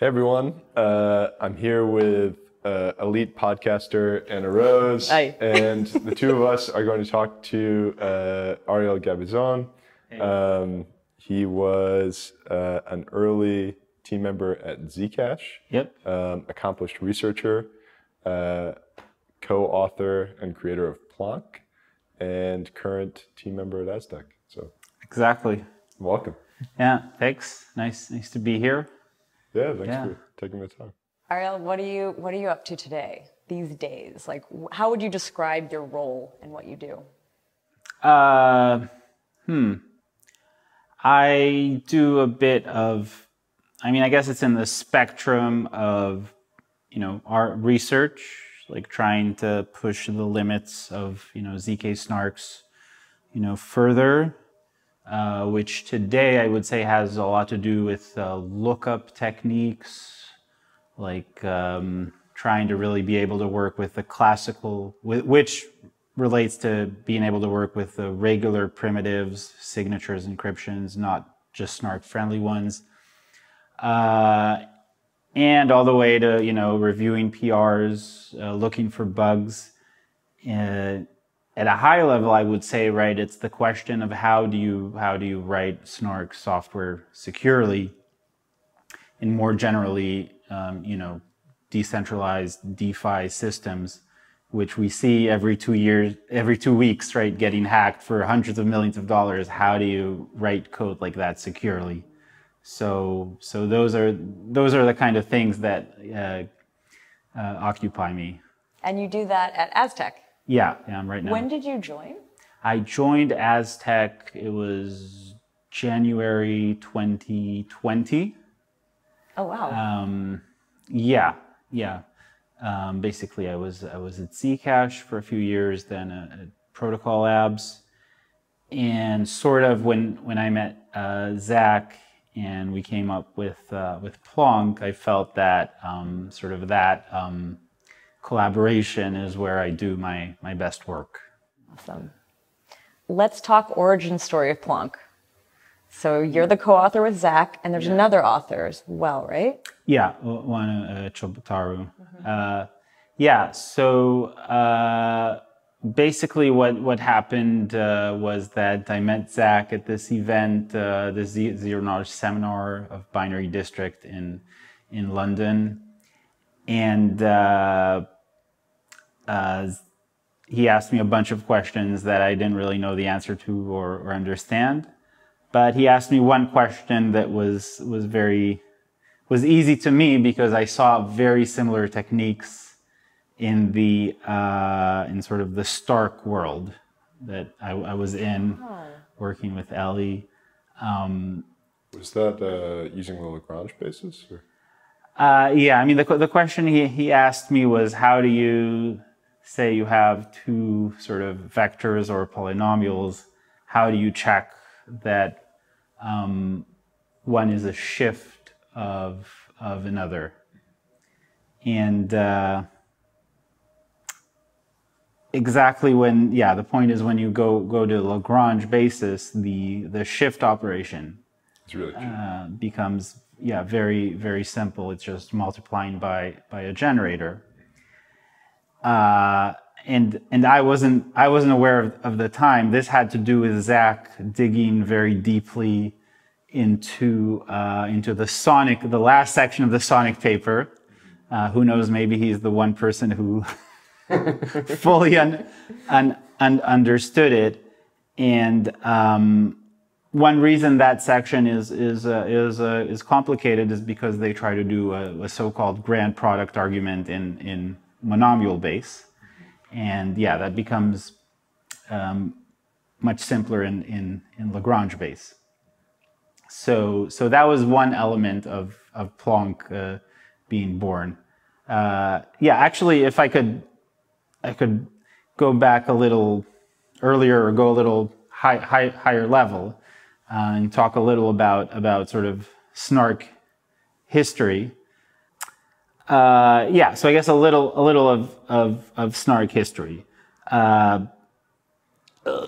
Hey everyone, I'm here with elite podcaster Anna Rose. Hi. And the two of us are going to talk to Ariel Gabizon. Hey. He was an early team member at Zcash. Yep. Accomplished researcher, co-author and creator of PLONK, and current team member at Aztec. So Exactly. welcome. Yeah, thanks. Nice to be here. Yeah, thanks for taking the time. Ariel, what are you up to today, these days? Like, how would you describe your role and what you do? I do a bit of, I guess it's in the spectrum of, art research, like trying to push the limits of, ZK snarks, further, which today I would say has a lot to do with lookup techniques, like trying to really be able to work with the classical, which relates to being able to work with the regular primitives, signatures, encryptions, not just snark-friendly ones. And all the way to, reviewing PRs, looking for bugs. At a high level, I would say, right, it's the question of how do you write snark software securely, and more generally, decentralized DeFi systems, which we see every 2 weeks, right, getting hacked for hundreds of millions of dollars. How do you write code like that securely? So those are the kind of things that occupy me. And you do that at Aztec? Yeah, I'm right now. When did you join? I joined Aztec, it was January 2020. Oh, wow. Yeah. Basically, I was at Zcash for a few years, then at Protocol Labs, and sort of when I met Zach and we came up with PLONK, I felt that collaboration is where I do my best work. Awesome. Let's talk origin story of PLONK. So you're the co-author with Zach, and there's another author as well, right? Yeah, one Chobutaru. So basically what happened was that I met Zach at this event, the Zero Knowledge Seminar of Binary District in London. And he asked me a bunch of questions that I didn't really know the answer to or understand. But he asked me one question that was easy to me because I saw very similar techniques in sort of the Stark world that I was in, working with Ellie. Was that using the Lagrange basis? Or? The question he asked me was, how do you say you have two sort of vectors or polynomials? How do you check that one is a shift of another? And exactly the point is when you go to Lagrange basis, the shift operation really becomes very, very simple. It's just multiplying by a generator. And I wasn't aware of the time. This had to do with Zach digging very deeply into the last section of the Sonic paper. Who knows? Maybe he's the one person who fully understood it. And one reason that section is complicated is because they try to do a so-called grand product argument in monomial base. And that becomes much simpler in Lagrange base. So that was one element of PLONK being born. Actually, if I could go back a little earlier or go a little higher level and talk a little about sort of snark history. So I guess a little of snark history.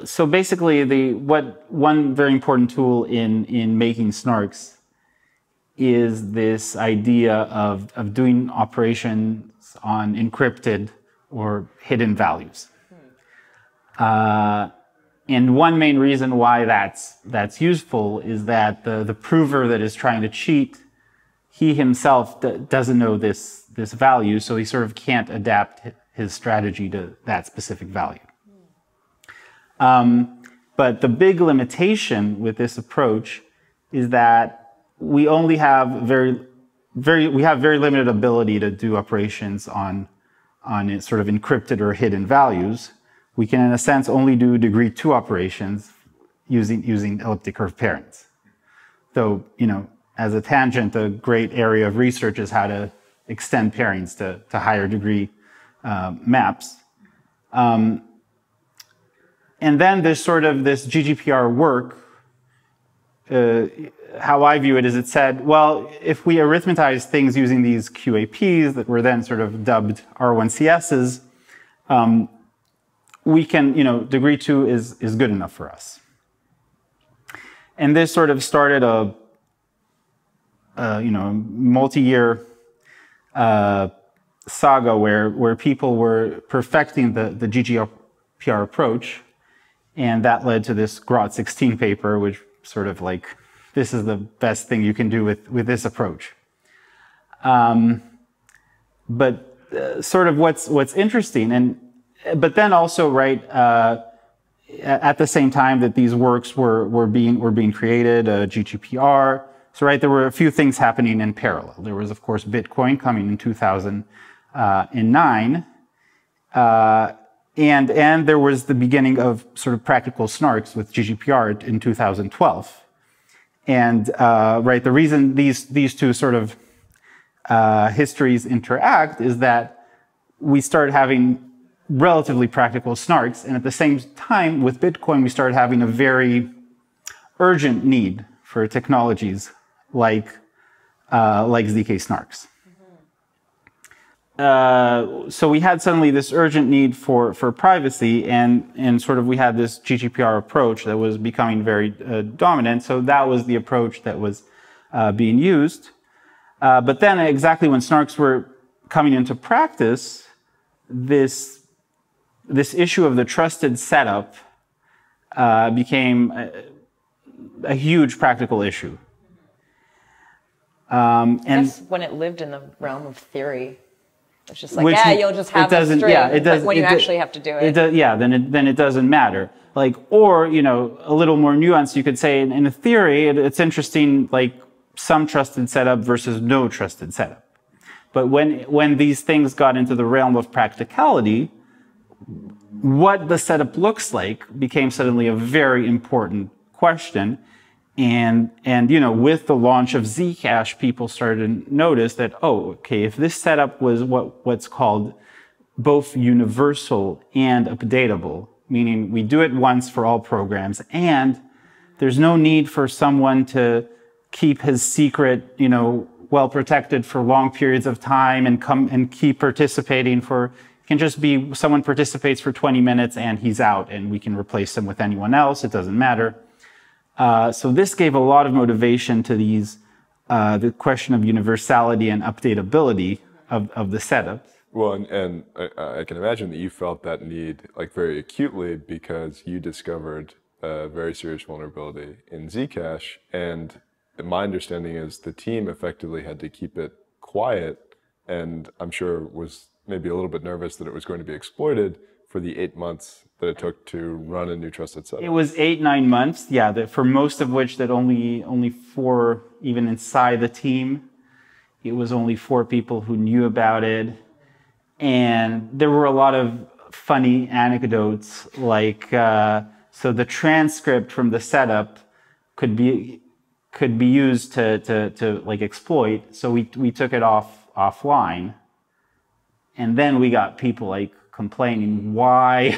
So basically, one very important tool in making snarks is this idea of doing operations on encrypted or hidden values. And one main reason why that's useful is that the prover that is trying to cheat, he himself doesn't know this value, so he sort of can't adapt his strategy to that specific value. But the big limitation with this approach is that we only have very limited ability to do operations on sort of encrypted or hidden values. We can, in a sense, only do degree 2 operations using elliptic curve pairings. Though, as a tangent, a great area of research is how to extend pairings to higher degree maps. And then there's sort of this GDPR work. How I view it is it said, well, if we arithmetize things using these QAPs that were then sort of dubbed R1CSs, we can, degree 2 is good enough for us. And this sort of started a multi-year saga where people were perfecting the GDPR approach, and that led to this Grot 16 paper, which sort of like, this is the best thing you can do with this approach. But sort of what's interesting, but then also, right, at the same time that these works were being created, GDPR. So, right, there were a few things happening in parallel. There was, of course, Bitcoin coming in 2009, and there was the beginning of sort of practical snarks with GDPR in 2012. And right, the reason these two sort of histories interact is that we started having relatively practical snarks, and at the same time with Bitcoin we started having a very urgent need for technologies like ZK snarks. So we had suddenly this urgent need for privacy, and sort of we had this GDPR approach that was becoming very dominant. So that was the approach that was being used. But then exactly when snarks were coming into practice, this issue of the trusted setup became a huge practical issue. I guess when it lived in the realm of theory, it's just like, yeah, you'll just have a string, but when you actually have to do it. Then it doesn't matter. Like, or, a little more nuanced, you could say in a theory, it's interesting, like some trusted setup versus no trusted setup. But when these things got into the realm of practicality, what the setup looks like became suddenly a very important question. And with the launch of Zcash, people started to notice that, oh, okay, if this setup was what's called both universal and updatable, meaning we do it once for all programs, and there's no need for someone to keep his secret, well protected for long periods of time and keep participating it can just be someone participates for 20 minutes and he's out, and we can replace him with anyone else. It doesn't matter. So this gave a lot of motivation to the question of universality and updatability of the setup. Well, and I can imagine that you felt that need like very acutely because you discovered a very serious vulnerability in Zcash, and my understanding is the team effectively had to keep it quiet, and I'm sure was maybe a little bit nervous that it was going to be exploited for the 8 months that it took to run a new trusted setup. It was 8-9 months, yeah, for most of which that only 4, even inside the team, it was only 4 people who knew about it. And there were a lot of funny anecdotes, like, so the transcript from the setup could be used to like exploit. So we took it offline. And then we got people like complaining why,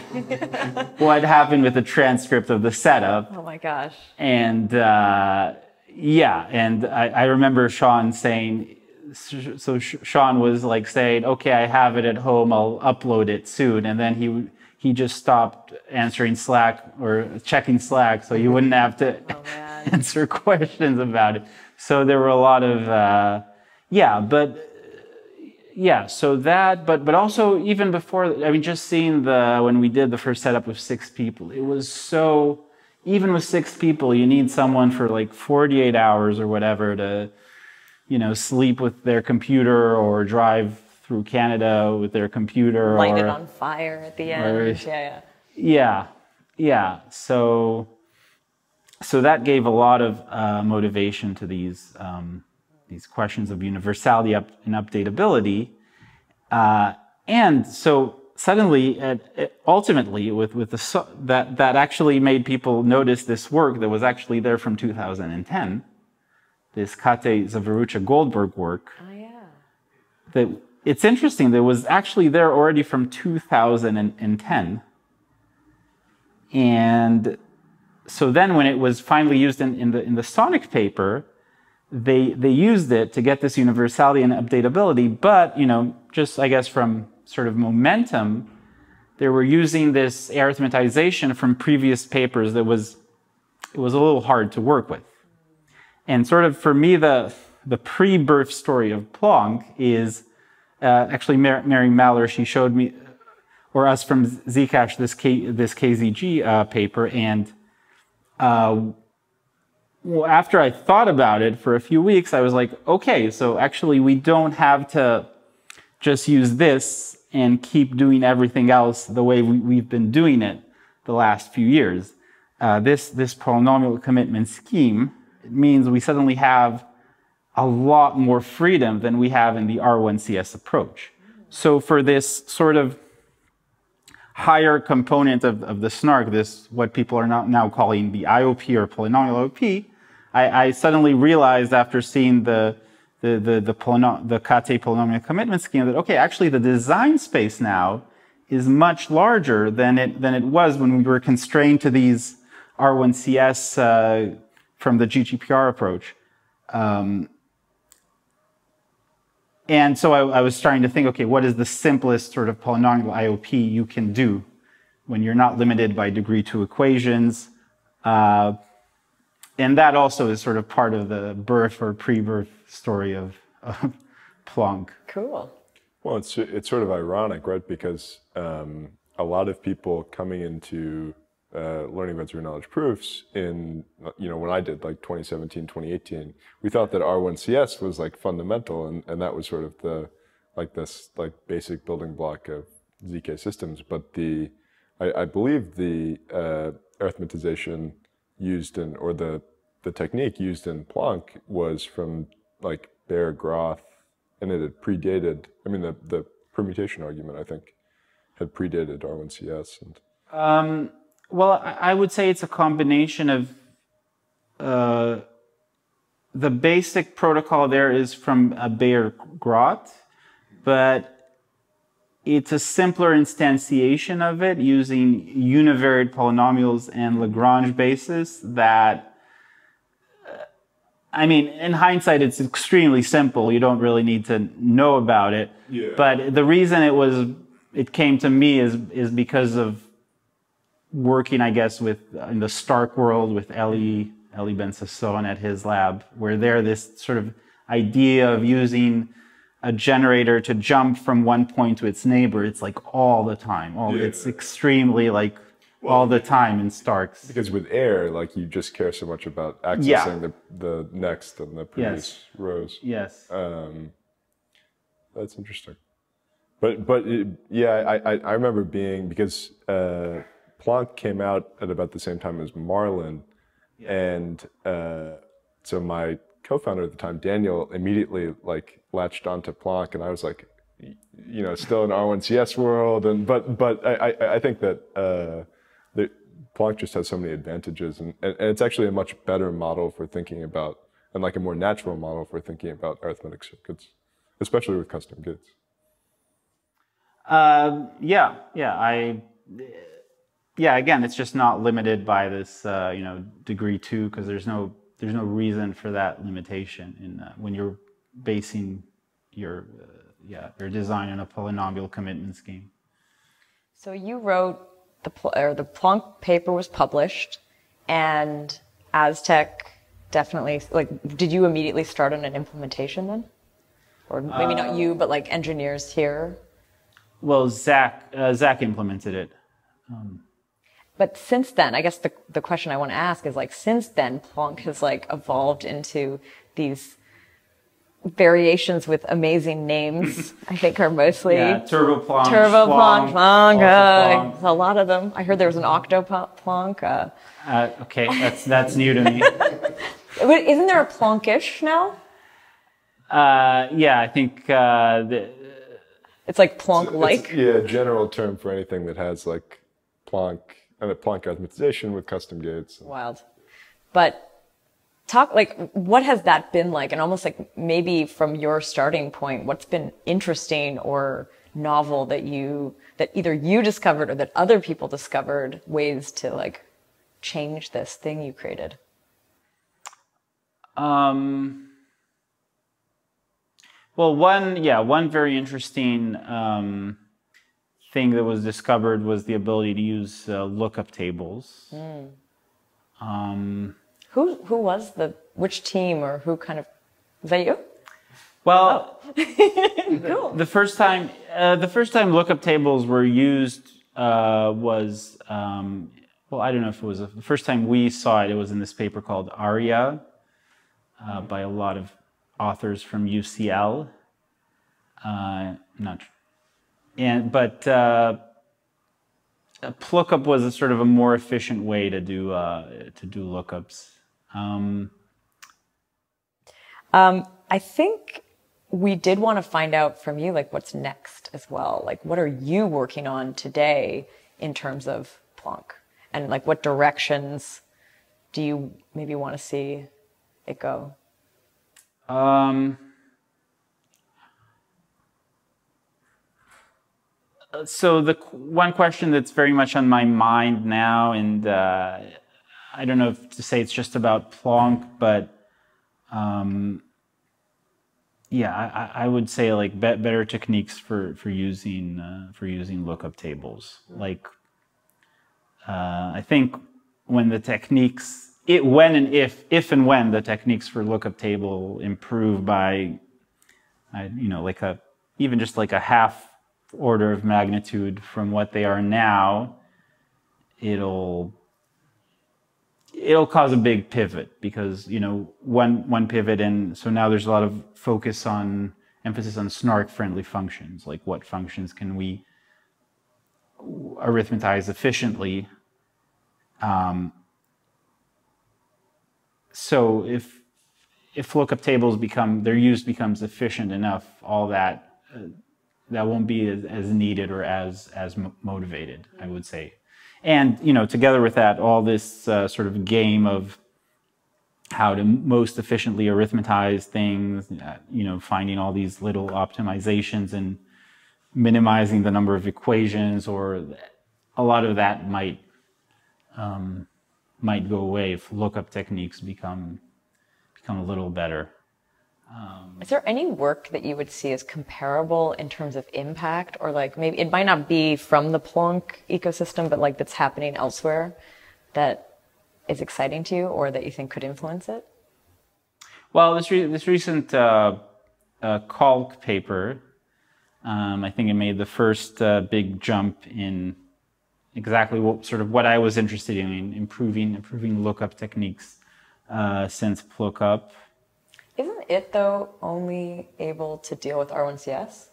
what happened with the transcript of the setup. Oh my gosh. And yeah, and I remember Sean saying, so Sean was like saying, okay, I have it at home, I'll upload it soon. And then he just stopped answering Slack or checking Slack so you wouldn't have to answer questions about it. So there were a lot of, so that, but also even before, I mean, just seeing when we did the first setup with 6 people, it was so, even with 6 people, you need someone for like 48 hours or whatever to, sleep with their computer or drive through Canada with their computer. Light it on fire at the end. Yeah. So that gave a lot of motivation to these questions of universality and updatability, and so suddenly, ultimately, that actually made people notice this work that was actually there from 2010, this Kate Zawarucha Goldberg work. Oh yeah. That it's interesting. That was actually there already from 2010, and so then when it was finally used in the Sonic paper, they used it to get this universality and updatability, but just I guess from sort of momentum, they were using this arithmetization from previous papers that was a little hard to work with. And sort of for me, the pre-birth story of PLONK is actually Mary Maller. She showed me, or us from Zcash, this KZG paper, and after I thought about it for a few weeks, I was like, okay, so actually we don't have to just use this and keep doing everything else the way we've been doing it the last few years. This polynomial commitment scheme, it means we suddenly have a lot more freedom than we have in the R1CS approach. So for this sort of higher component of the SNARK, this what people are now calling the IOP or polynomial IOP, I suddenly realized after seeing the Kate polynomial commitment scheme that, okay, actually the design space now is much larger than it was when we were constrained to these R1CS from the GGPR approach. And so I was starting to think, okay, what is the simplest sort of polynomial IOP you can do when you're not limited by degree 2 equations? And that also is sort of part of the birth or pre-birth story of PLONK. Cool. Well, it's sort of ironic, right? Because a lot of people coming into learning about zero-knowledge proofs in, when I did like 2017, 2018, we thought that R1CS was like fundamental, and that was sort of this basic building block of ZK systems. But I believe the arithmetization used or the technique used in PLONK was from like Baer Groth, and it had predated, the permutation argument, I think, had predated R1CS. And well, I would say it's a combination of the basic protocol there is from Baer Groth, but it's a simpler instantiation of it using univariate polynomials and Lagrange basis that, in hindsight, it's extremely simple. You don't really need to know about it. Yeah. But the reason it came to me is because of working, I guess, in the Stark world with Eli Ben-Sasson at his lab, where this sort of idea of using a generator to jump from one point to its neighbor, it's like all the time. It's extremely all the time in Starks. Because with air, you just care so much about accessing the next and the previous rows. Yes. That's interesting. But I remember because PLONK came out at about the same time as Marlin, and so my co-founder at the time, Daniel, immediately latched onto PLONK, and I was like, still in R1CS world, but I think that PLONK just has so many advantages, and it's actually a much better model for thinking about, and a more natural model for thinking about arithmetic circuits, especially with custom gates. Again, it's just not limited by this, degree 2, because there's no reason for that limitation when you're basing your design on a polynomial commitment scheme. So you wrote the PLONK paper was published, and Aztec definitely, like, did you immediately start on an implementation then? Or maybe not you, but like engineers here? Well, Zach implemented it. But since then, I guess the question I want to ask is like, since then, PLONK has like evolved into these variations with amazing names. I think are mostly Turbo PLONK, PLONK. A lot of them. I heard there was an Octo PLONK. Okay, that's new to me. Isn't there a PLONKish now? Yeah, I think it's like PLONK-like. Yeah, general term for anything that has like PLONK and a PLONK optimization with custom gates. Wild. But talk, like, what has that been like? And almost like maybe from your starting point, what's been interesting or novel that either you discovered or that other people discovered, ways to like change this thing you created? Well, one very interesting thing that was discovered was the ability to use lookup tables. Who was which team or who kind of, is that you? Well, Cool. the first time lookup tables were used was, well, I don't know if it was the first time we saw it. It was in this paper called Ariel by a lot of authors from UCL. Lookup was a sort of a more efficient way to do lookups. I think we did want to find out from you, like, what's next as well. Like, what are you working on today in terms of PLONK? And, like, what directions do you maybe want to see it go? So the one question that's very much on my mind now, and I don't know if to say it's just about PLONK, but yeah, I would say like better techniques for using lookup tables. Like I think when the techniques, if and when the techniques for lookup table improve by, like even just like a half order of magnitude from what they are now, it'll cause a big pivot, because one pivot, and so now there's a lot of emphasis on snark friendly functions, like what functions can we arithmetize efficiently. So if lookup tables their use becomes efficient enough, all that won't be as needed or as motivated, I would say. And together with that, all this sort of game of how to most efficiently arithmetize things, finding all these little optimizations and minimizing the number of equations, or a lot of that might go away if lookup techniques become a little better. Is there any work that you would see as comparable in terms of impact, or like maybe it might not be from the PLONK ecosystem, but like that's happening elsewhere that is exciting to you or that you think could influence it? Well, this recent CALC paper, I think it made the first big jump in exactly what I was interested in improving lookup techniques since PLOOKUP. Isn't it, though, only able to deal with R1CS?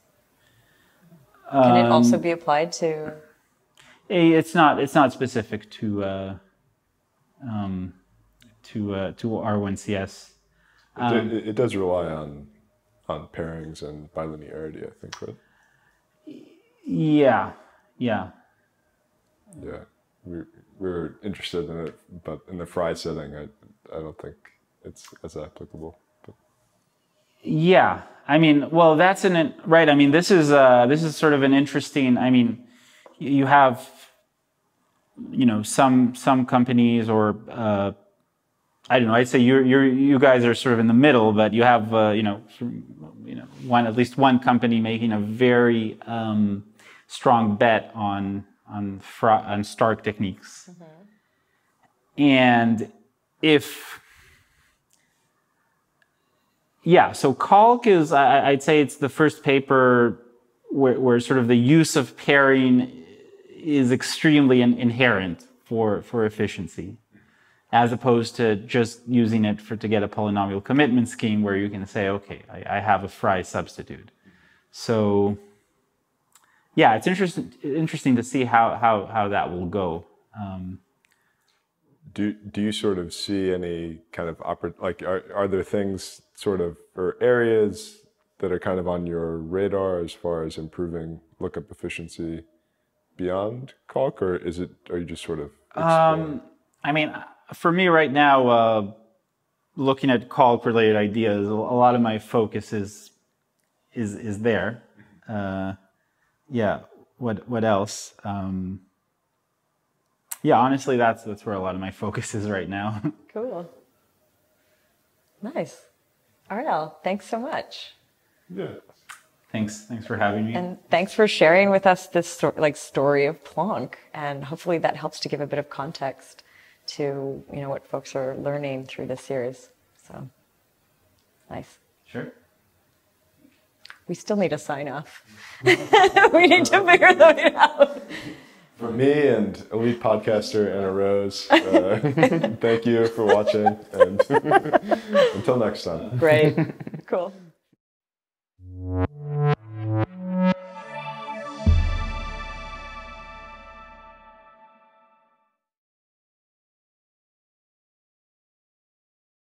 Can it also be applied to... It's not specific to R1CS. It does rely on pairings and bilinearity, I think, right? Yeah. Yeah, we were interested in it, but in the fry setting, I don't think it's as applicable. But. Yeah, I mean, well, that's right. I mean, this is sort of an interesting. I mean, you have, some companies, or I don't know. I'd say you guys are sort of in the middle, but you have at least one company making a very strong bet on Stark techniques. Mm-hmm. And if Yeah, so calc is, I'd say it's the first paper where sort of the use of pairing is extremely inherent for efficiency, as opposed to just using it to get a polynomial commitment scheme where you can say, okay, I have a Frey substitute. So yeah, it's interesting to see how that will go. Do you sort of see any kind of like are there things sort of or areas that are kind of on your radar as far as improving lookup efficiency beyond calc, or are you just sort of exploring? I mean, for me right now, looking at calc related ideas, a lot of my focus is there. Yeah. What else? Yeah, honestly, that's where a lot of my focus is right now. Cool. Nice. Ariel, thanks so much. Yeah. Thanks for having me. And thanks for sharing with us this story of PLONK. And hopefully that helps to give a bit of context to, what folks are learning through this series. So, nice. Sure. We still need a sign off. We need to figure that out. For me and elite podcaster Anna Rose, thank you for watching, and until next time. Great. Cool.